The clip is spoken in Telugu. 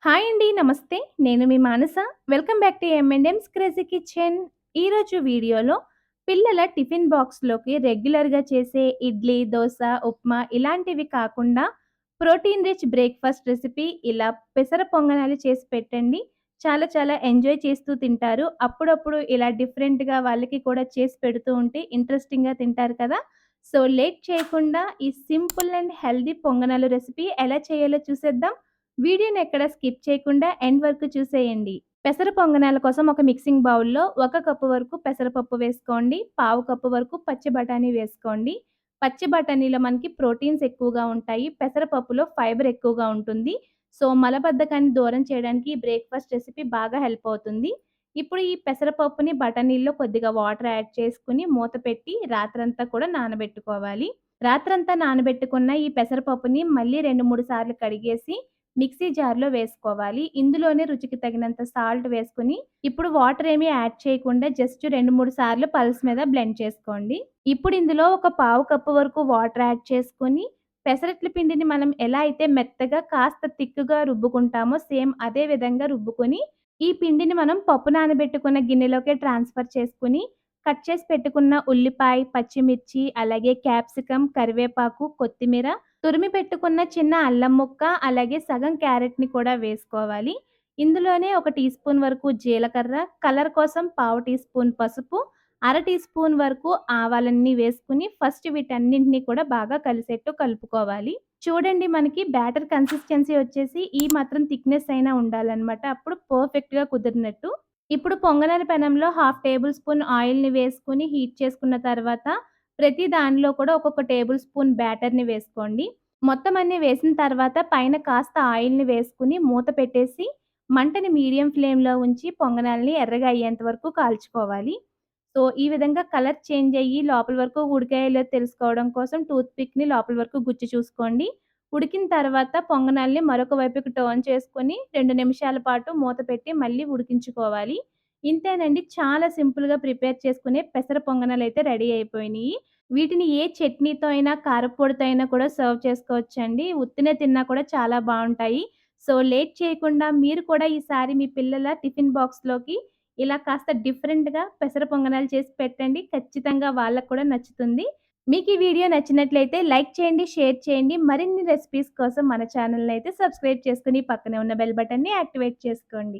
హాయ్ అండి. నమస్తే. నేను మీ Manasa. Welcome back to M and M's crazy kitchen. ఈరోజు వీడియోలో పిల్లల టిఫిన్ బాక్స్‌లోకి రెగ్యులర్‌గా చేసే ఇడ్లీ, దోస, ఉప్మా ఇలాంటివి కాకుండా ప్రోటీన్ రిచ్ బ్రేక్‌ఫాస్ట్ రెసిపీ ఇలా పెసర పొంగనాలు చేసి పెట్టండి. చాలా చాలా ఎంజాయ్ చేస్తూ తింటారు. అప్పుడప్పుడు ఇలా డిఫరెంట్‌గా వాళ్ళకి కూడా చేసి పెడుతూ ఉంటే ఇంట్రెస్టింగ్‌గా తింటారు కదా! సో, లేట్ చేయకుండా ఈ సింపుల్ అండ్ హెల్తీ పొంగనాలు రెసిపీ ఎలా చేయాలో చూసేద్దాం. వీడియోని ఎక్కడ స్కిప్ చేయకుండా ఎండ్ వరకు చూసేయండి. పెసర పొంగనాల కోసం ఒక మిక్సింగ్ బౌల్‌లో 1 కప్పు వరకు పెసరపప్పు వేసుకోండి. పావు కప్పు వరకు పచ్చి బఠానీ వేసుకోండి. పచ్చి బఠానీలో మనకి ప్రోటీన్స్ ఎక్కువగా ఉంటాయి. పెసరపప్పులో ఫైబర్ ఎక్కువగా ఉంటుంది. సో, మలబద్ధకాన్ని దూరం చేయడానికి ఈ బ్రేక్‌ఫాస్ట్ రెసిపీ బాగా హెల్ప్ అవుతుంది. ఇప్పుడు ఈ పెసరపప్పుని బఠానీల్లో కొద్దిగా వాటర్ యాడ్ చేసుకొని మూత పెట్టి రాత్రంతా కూడా నానబెట్టుకోవాలి. రాత్రంతా నానబెట్టుకున్న ఈ పెసరపప్పుని మళ్ళీ 2, 3 సార్లు కడిగేసి మిక్సీ జార్‌లో వేసుకోవాలి. ఇందులోనే రుచికి తగినంత సాల్ట్ వేసుకొని, ఇప్పుడు వాటర్ ఏమి యాడ్ చేయకుండా జస్ట్ 2, 3 సార్లు పల్స్ మీద బ్లెండ్ చేసుకోండి. ఇప్పుడు ఇందులో ఒక పావు కప్పు వరకు వాటర్ యాడ్ చేసుకొని, పెసరట్ల పిండిని మనం ఎలా అయితే మెత్తగా కాస్త థిక్‌గా రుబ్బుకుంటామో సేమ్ అదే విధంగా రుబ్బుకొని, ఈ పిండిని మనం పప్పు నానబెట్టుకున్న గిన్నెలోకి ట్రాన్స్‌ఫర్ చేసుకొని, కట్ చేసి పెట్టుకున్న ఉల్లిపాయ, పచ్చిమిర్చి, అలాగే క్యాప్సికమ్, కరివేపాకు, కొత్తిమీర, తురిమి పెట్టుకున్న చిన్న అల్లం ముక్క, అలాగే సగం క్యారెట్‌ని కూడా వేసుకోవాలి. ఇందులోనే ఒక టీ స్పూన్ వరకు జీలకర్ర, కలర్ కోసం పావు టీ స్పూన్ పసుపు, అర టీ స్పూన్ వరకు ఆవాలన్నీ వేసుకొని ఫస్ట్ వీటన్నింటిని కూడా బాగా కలిసేట్టు కలుపుకోవాలి. చూడండి, మనకి బ్యాటర్ కన్సిస్టెన్సీ వచ్చేసి ఈ మాత్రం థిక్‌నెస్ అయినా ఉండాలనమాట. అప్పుడు పర్ఫెక్ట్‌గా కుదిరినట్టు. ఇప్పుడు పొంగనాల పెనంలో హాఫ్ టేబుల్ స్పూన్ ఆయిల్‌ని వేసుకొని హీట్ చేసుకున్న తర్వాత ప్రతి దానిలో కూడా ఒక్కొక్క టేబుల్ స్పూన్ బ్యాటర్‌ని వేసుకోండి. మొత్తం అన్నీ వేసిన తర్వాత పైన కాస్త ఆయిల్‌ని వేసుకొని మూత పెట్టేసి మంటని మీడియం ఫ్లేమ్‌లో ఉంచి పొంగనాల్ని ఎర్రగా అయ్యేంత వరకు కాల్చుకోవాలి. సో, ఈ విధంగా కలర్ చేంజ్ అయ్యి లోపల వరకు ఉడికాయో లేదో తెలుసుకోవడం కోసం టూత్ పిక్‌ని లోపల వరకు గుచ్చి చూసుకోండి. ఉడికిన తర్వాత పొంగనాల్ని మరొక వైపుకి టర్న్ చేసుకొని 2 నిమిషాల పాటు మూత పెట్టి మళ్ళీ ఉడికించుకోవాలి. ఇంతేనండి, చాలా సింపుల్‌గా ప్రిపేర్ చేసుకునే పెసర పొంగనాలైతే రెడీ అయిపోయినియి. వీటిని ఏ చట్నీతో అయినా, కారప్పొడితో అయినా కూడా సర్వ్ చేసుకోవచ్చండి. ఉత్తినే తిన్నా కూడా చాలా బావుంటాయి. సో, లేట్ చేయకుండా మీరు కూడా ఈసారి మీ పిల్లల టిఫిన్ బాక్స్‌లోకి ఇలా కాస్త డిఫరెంట్‌గా పెసర పొంగనాలు చేసి పెట్టండి. ఖచ్చితంగా వాళ్ళకి కూడా నచ్చుతుంది. మీకు ఈ వీడియో నచ్చినట్లయితే లైక్ చేయండి, షేర్ చేయండి. మరిన్ని రెసిపీస్ కోసం మన ఛానెల్‌ని అయితే సబ్స్క్రైబ్ చేసుకొని పక్కనే ఉన్న బెల్ బటన్‌ని యాక్టివేట్ చేసుకోండి.